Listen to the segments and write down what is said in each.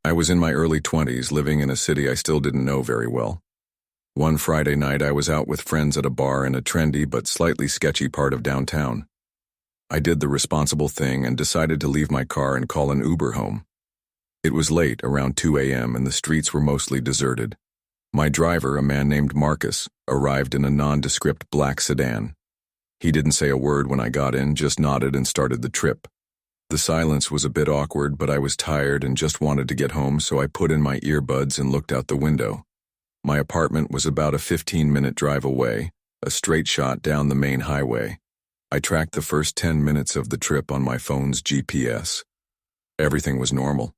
I was in my early 20s, living in a city I still didn't know very well. One Friday night, I was out with friends at a bar in a trendy but slightly sketchy part of downtown. I did the responsible thing and decided to leave my car and call an Uber home. It was late, around 2 a.m., and the streets were mostly deserted. My driver, a man named Marcus, arrived in a nondescript black sedan. He didn't say a word when I got in, just nodded and started the trip. The silence was a bit awkward, but I was tired and just wanted to get home, so I put in my earbuds and looked out the window. My apartment was about a 15-minute drive away, a straight shot down the main highway. I tracked the first 10 minutes of the trip on my phone's GPS. Everything was normal.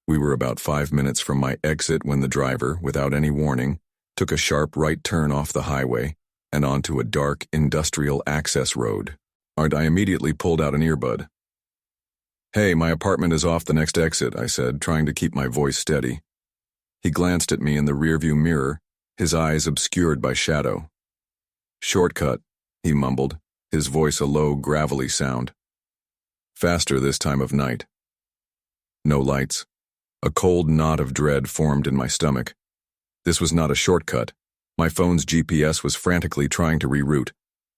We were about 5 minutes from my exit when the driver, without any warning, took a sharp right turn off the highway and onto a dark, industrial access road. I immediately pulled out an earbud. "Hey, my apartment is off the next exit," I said, trying to keep my voice steady. He glanced at me in the rearview mirror, his eyes obscured by shadow. "Shortcut," he mumbled, his voice a low, gravelly sound. "Faster this time of night." No lights. A cold knot of dread formed in my stomach. This was not a shortcut. My phone's GPS was frantically trying to reroute,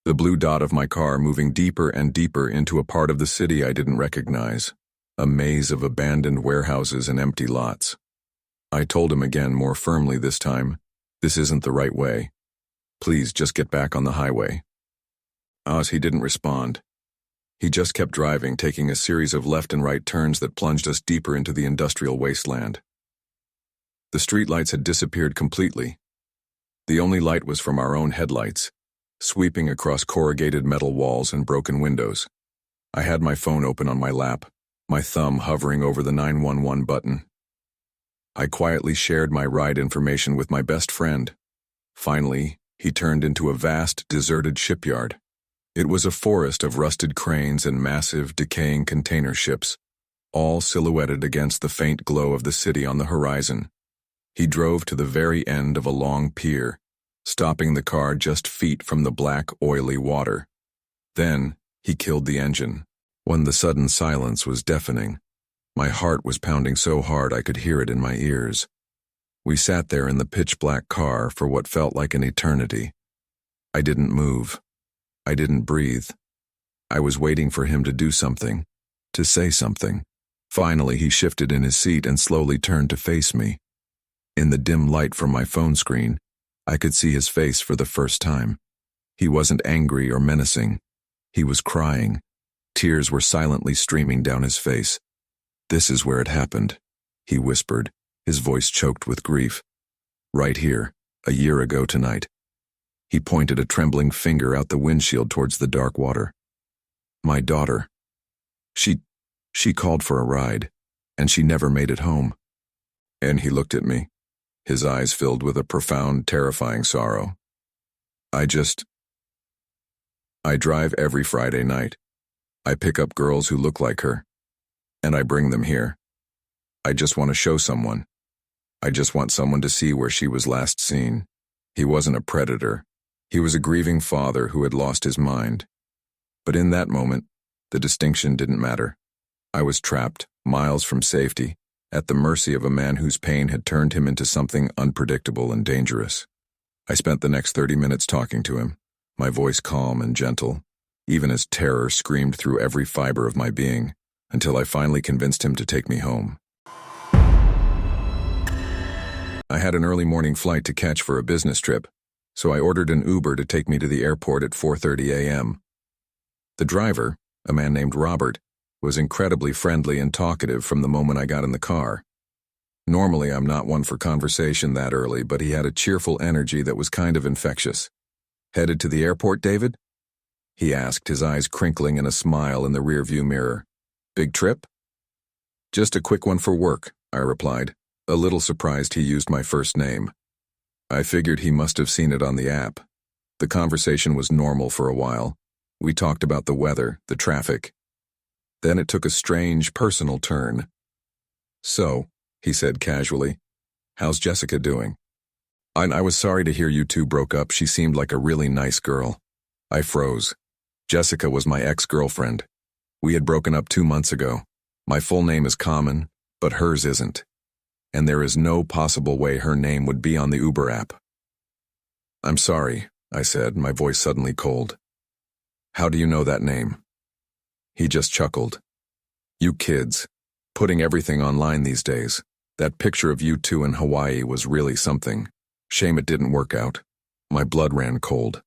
the blue dot of my car moving deeper and deeper into a part of the city I didn't recognize, a maze of abandoned warehouses and empty lots. I told him again, more firmly this time, "This isn't the right way. Please just get back on the highway." He didn't respond. He just kept driving, taking a series of left and right turns that plunged us deeper into the industrial wasteland. The streetlights had disappeared completely. The only light was from our own headlights, sweeping across corrugated metal walls and broken windows. I had my phone open on my lap, my thumb hovering over the 911 button. I quietly shared my ride information with my best friend. Finally, he turned into a vast, deserted shipyard. It was a forest of rusted cranes and massive, decaying container ships, all silhouetted against the faint glow of the city on the horizon. He drove to the very end of a long pier, stopping the car just feet from the black, oily water. Then, he killed the engine. When the sudden silence was deafening, my heart was pounding so hard I could hear it in my ears. We sat there in the pitch-black car for what felt like an eternity. I didn't move. I didn't breathe. I was waiting for him to do something, to say something. Finally, he shifted in his seat and slowly turned to face me. In the dim light from my phone screen, I could see his face for the first time. He wasn't angry or menacing. He was crying. Tears were silently streaming down his face. "This is where it happened," he whispered, his voice choked with grief. "Right here, a year ago tonight." He pointed a trembling finger out the windshield towards the dark water. "My daughter. She called for a ride, and she never made it home." And he looked at me, his eyes filled with a profound, terrifying sorrow. I drive every Friday night. I pick up girls who look like her, and I bring them here. I just want to show someone. I just want someone to see where she was last seen. He wasn't a predator. He was a grieving father who had lost his mind. But in that moment, the distinction didn't matter. I was trapped, miles from safety, at the mercy of a man whose pain had turned him into something unpredictable and dangerous. I spent the next 30 minutes talking to him, my voice calm and gentle, even as terror screamed through every fiber of my being, until I finally convinced him to take me home. I had an early morning flight to catch for a business trip, so I ordered an Uber to take me to the airport at 4:30 a.m. The driver, a man named Robert, was incredibly friendly and talkative from the moment I got in the car. Normally, I'm not one for conversation that early, but he had a cheerful energy that was kind of infectious. "Headed to the airport, David?" he asked, his eyes crinkling in a smile in the rearview mirror. "Big trip?" "Just a quick one for work," I replied, a little surprised he used my first name. I figured he must have seen it on the app. The conversation was normal for a while. We talked about the weather, the traffic. Then it took a strange, personal turn. "So," he said casually, "how's Jessica doing?" I was sorry to hear you two broke up. She seemed like a really nice girl." I froze. Jessica was my ex-girlfriend. We had broken up 2 months ago. My full name is common, But hers isn't. And there is no possible way her name would be on the Uber app. "I'm sorry," I said, my voice suddenly cold. "How do you know that name?" He just chuckled. "You kids, putting everything online these days. That picture of you two in Hawaii was really something. Shame it didn't work out." My blood ran cold.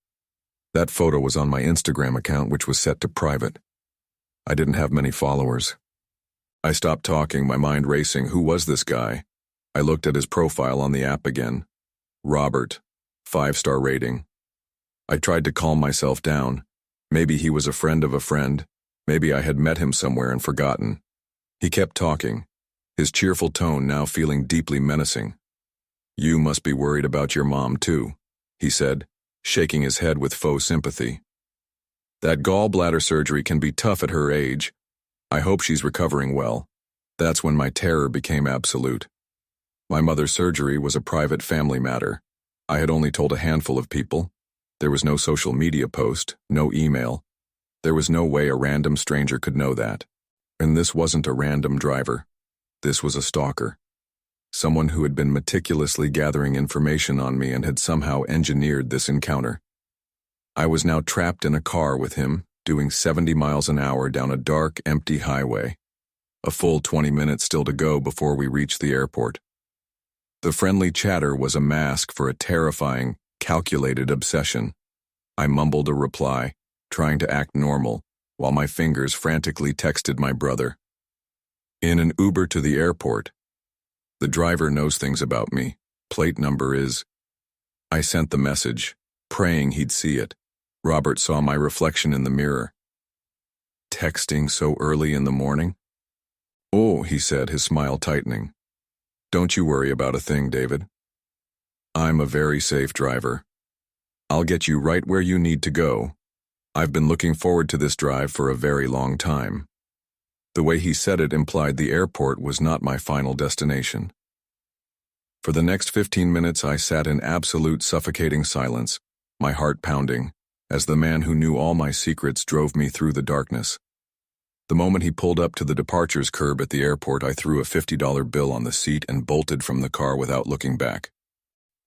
That photo was on my Instagram account, which was set to private. I didn't have many followers. I stopped talking, my mind racing. Who was this guy? I looked at his profile on the app again. Robert, 5-star rating. I tried to calm myself down. Maybe he was a friend of a friend. Maybe I had met him somewhere and forgotten. He kept talking, his cheerful tone now feeling deeply menacing. "You must be worried about your mom too," he said, shaking his head with faux sympathy. "That gallbladder surgery can be tough at her age. I hope she's recovering well." That's when my terror became absolute. My mother's surgery was a private family matter. I had only told a handful of people. There was no social media post, no email. There was no way a random stranger could know that. And this wasn't a random driver. This was a stalker. Someone who had been meticulously gathering information on me and had somehow engineered this encounter. I was now trapped in a car with him, doing 70 miles an hour down a dark, empty highway. A full 20 minutes still to go before we reached the airport. The friendly chatter was a mask for a terrifying, calculated obsession. I mumbled a reply, trying to act normal, while my fingers frantically texted my brother. "In an Uber to the airport. The driver knows things about me. Plate number is..." I sent the message, praying he'd see it. Robert saw my reflection in the mirror. "Texting so early in the morning?" "Oh," he said, his smile tightening. "Don't you worry about a thing, David. I'm a very safe driver. I'll get you right where you need to go. I've been looking forward to this drive for a very long time." The way he said it implied the airport was not my final destination. For the next 15 minutes I sat in absolute suffocating silence, my heart pounding, as the man who knew all my secrets drove me through the darkness. The moment he pulled up to the departures curb at the airport, I threw a $50 bill on the seat and bolted from the car without looking back.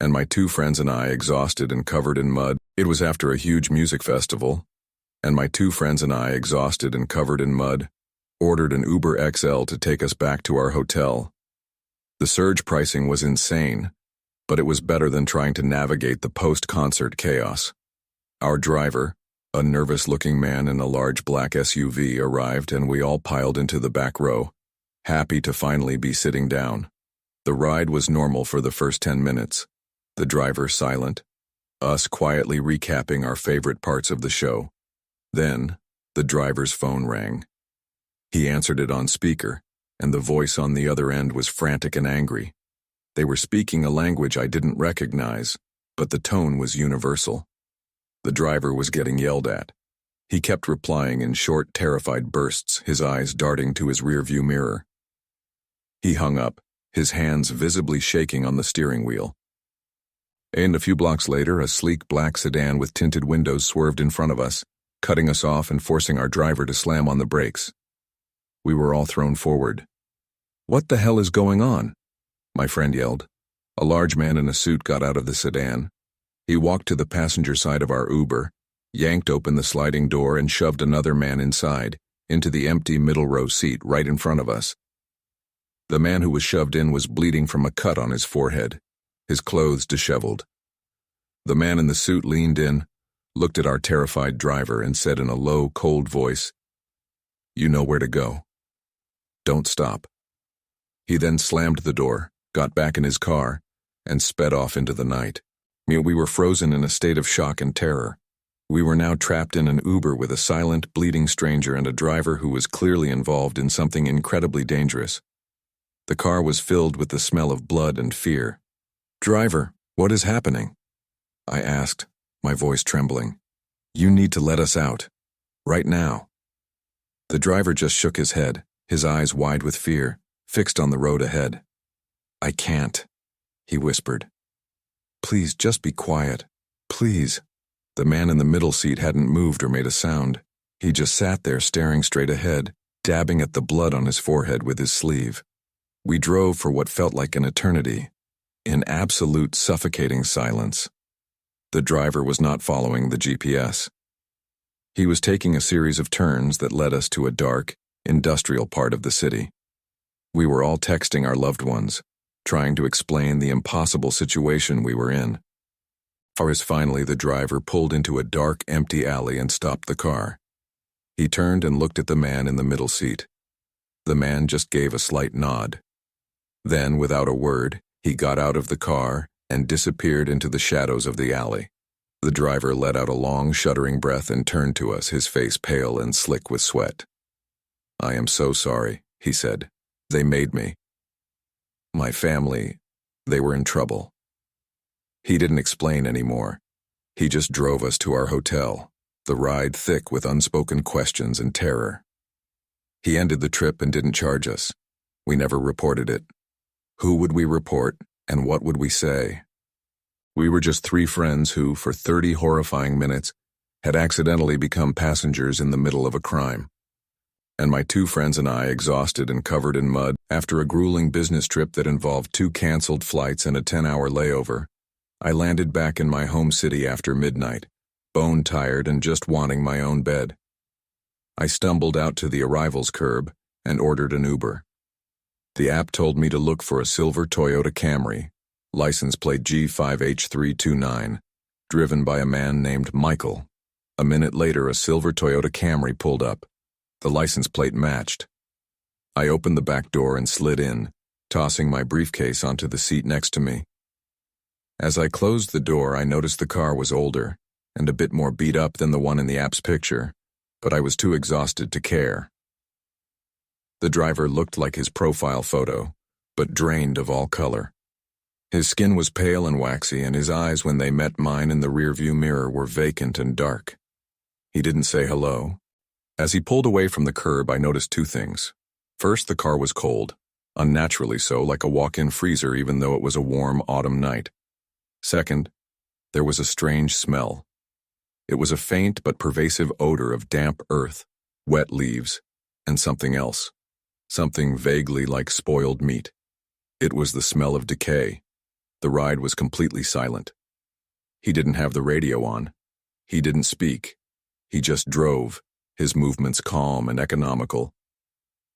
And my two friends and I, exhausted and covered in mud, it was after a huge music festival, and my two friends and I, exhausted and covered in mud, ordered an Uber XL to take us back to our hotel. The surge pricing was insane, but it was better than trying to navigate the post-concert chaos. Our driver, a nervous-looking man in a large black SUV, arrived and we all piled into the back row, happy to finally be sitting down. The ride was normal for the first 10 minutes, the driver silent, us quietly recapping our favorite parts of the show. Then, the driver's phone rang. He answered it on speaker, and the voice on the other end was frantic and angry. They were speaking a language I didn't recognize, but the tone was universal. The driver was getting yelled at. He kept replying in short, terrified bursts, his eyes darting to his rearview mirror. He hung up, his hands visibly shaking on the steering wheel. And a few blocks later, a sleek black sedan with tinted windows swerved in front of us, cutting us off and forcing our driver to slam on the brakes. We were all thrown forward. "What the hell is going on?" my friend yelled. A large man in a suit got out of the sedan. He walked to the passenger side of our Uber, yanked open the sliding door and shoved another man inside, into the empty middle row seat right in front of us. The man who was shoved in was bleeding from a cut on his forehead, his clothes disheveled. The man in the suit leaned in, looked at our terrified driver and said in a low, cold voice, "You know where to go. Don't stop." He then slammed the door, got back in his car, and sped off into the night. We were frozen in a state of shock and terror. We were now trapped in an Uber with a silent, bleeding stranger and a driver who was clearly involved in something incredibly dangerous. The car was filled with the smell of blood and fear. "Driver, what is happening?" I asked, my voice trembling. "You need to let us out. Right now." The driver just shook his head, his eyes wide with fear, fixed on the road ahead. "I can't," he whispered. "Please, just be quiet. Please." The man in the middle seat hadn't moved or made a sound. He just sat there staring straight ahead, dabbing at the blood on his forehead with his sleeve. We drove for what felt like an eternity, in absolute suffocating silence. The driver was not following the GPS. He was taking a series of turns that led us to a dark, industrial part of the city. We were all texting our loved ones, trying to explain the impossible situation we were in. As finally the driver pulled into a dark, empty alley and stopped the car. He turned and looked at the man in the middle seat. The man just gave a slight nod. Then, without a word, he got out of the car and disappeared into the shadows of the alley. The driver let out a long, shuddering breath and turned to us, his face pale and slick with sweat. "I am so sorry," he said. "They made me. My family, they were in trouble." He didn't explain anymore. He just drove us to our hotel, the ride thick with unspoken questions and terror. He ended the trip and didn't charge us. We never reported it. Who would we report, and what would we say? We were just three friends who, for 30 horrifying minutes, had accidentally become passengers in the middle of a crime. And my two friends and I, exhausted and covered in mud, after a grueling business trip that involved 2 canceled flights and a 10-hour layover, I landed back in my home city after midnight, bone-tired and just wanting my own bed. I stumbled out to the arrivals curb and ordered an Uber. The app told me to look for a silver Toyota Camry, license plate G5H329, driven by a man named Michael. A minute later, a silver Toyota Camry pulled up. The license plate matched. I opened the back door and slid in, tossing my briefcase onto the seat next to me. As I closed the door, I noticed the car was older and a bit more beat up than the one in the app's picture, but I was too exhausted to care. The driver looked like his profile photo, but drained of all color. His skin was pale and waxy, and his eyes, when they met mine in the rearview mirror, were vacant and dark. He didn't say hello. As he pulled away from the curb, I noticed 2 things. First, the car was cold, unnaturally so, like a walk-in freezer even though it was a warm autumn night. Second, there was a strange smell. It was a faint but pervasive odor of damp earth, wet leaves, and something else. Something vaguely like spoiled meat. It was the smell of decay. The ride was completely silent. He didn't have the radio on. He didn't speak. He just drove, his movements calm and economical.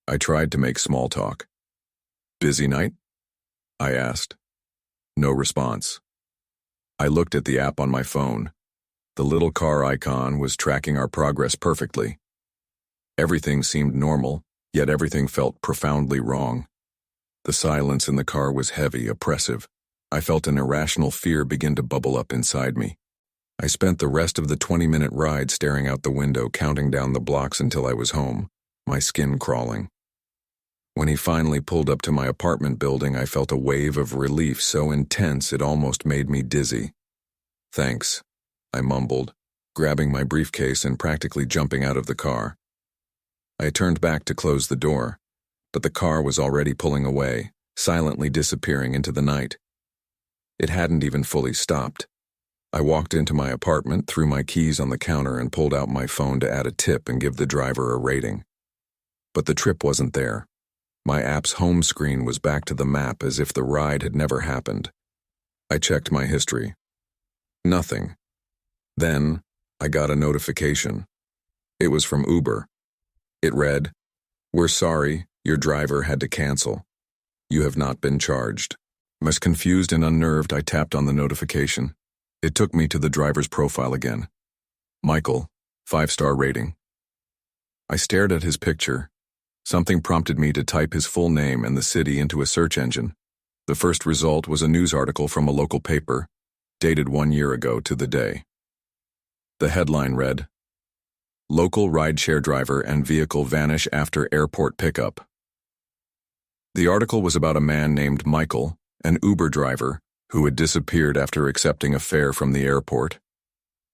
I tried to make small talk. "Busy night?" I asked. No response. I looked at the app on my phone. The little car icon was tracking our progress perfectly. Everything seemed normal, yet everything felt profoundly wrong. The silence in the car was heavy, oppressive. I felt an irrational fear begin to bubble up inside me. I spent the rest of the 20-minute ride staring out the window, counting down the blocks until I was home, my skin crawling. When he finally pulled up to my apartment building, I felt a wave of relief so intense it almost made me dizzy. "Thanks," I mumbled, grabbing my briefcase and practically jumping out of the car. I turned back to close the door, but the car was already pulling away, silently disappearing into the night. It hadn't even fully stopped. I walked into my apartment, threw my keys on the counter, and pulled out my phone to add a tip and give the driver a rating. But the trip wasn't there. My app's home screen was back to the map as if the ride had never happened. I checked my history. Nothing. Then, I got a notification. It was from Uber. It read, "We're sorry, your driver had to cancel. You have not been charged." As confused and unnerved, I tapped on the notification. It took me to the driver's profile again. Michael, 5-star rating. I stared at his picture. Something prompted me to type his full name and the city into a search engine. The first result was a news article from a local paper, dated 1 year ago to the day. The headline read, "Local rideshare driver and vehicle vanish after airport pickup." The article was about a man named Michael, an Uber driver, who had disappeared after accepting a fare from the airport.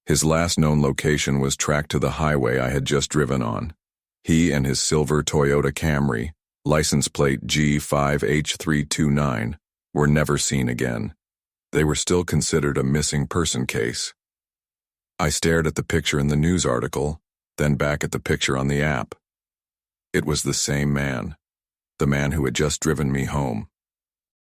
His last known location was tracked to the highway I had just driven on. He and his silver Toyota Camry, license plate G5H329, were never seen again. They were still considered a missing person case. I stared at the picture in the news article, then back at the picture on the app. It was the same man. the man who had just driven me home.